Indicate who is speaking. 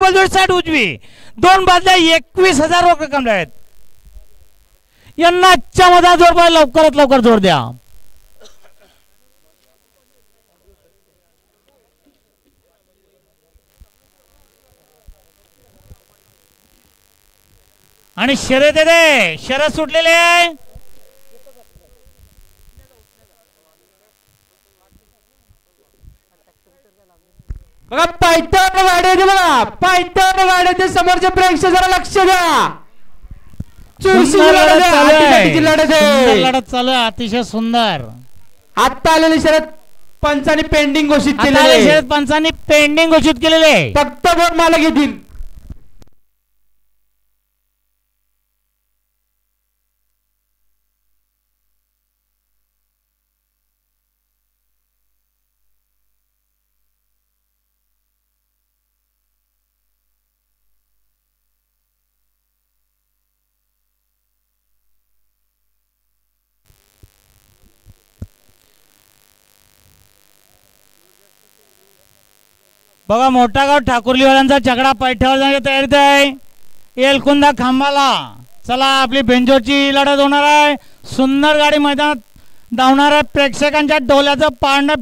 Speaker 1: Double जोड 60 उजवी, 2 बादल्या 21,000 रोख रक्कम आहेत. यांना आजच्या मध्ये जोड पाहिजे, लवकरात लवकर जोड द्या. आणि शर्यत येते, शर्यत सुटलेली आहे.
Speaker 2: बघा पायथ्यावर गाडी येते, बघा पायथ्यावर गाडी येते. समोरचे प्रेक्षक जरा लक्ष द्या.
Speaker 1: लढत चालू आहे, अतिशय सुंदर.
Speaker 2: आता आलेली शर्यत पंचांनी पेंडिंग घोषित केलेली,
Speaker 1: शर्यत पंचांनी पेंडिंग घोषित केलेले,
Speaker 2: फक्त बोट मालक घेतील.
Speaker 1: बघा मोठा गाव ठाकुर्लीवाल्यांचा चकडा पैठ्यावर जाण्याची तयारीत आहे. एलकुंदा खांबाला. चला आपली बेंजोरची लढत होणार आहे. सुंदर गाडी मैदानात धावणार आहे. प्रेक्षकांच्या डोल्याचं पाळणं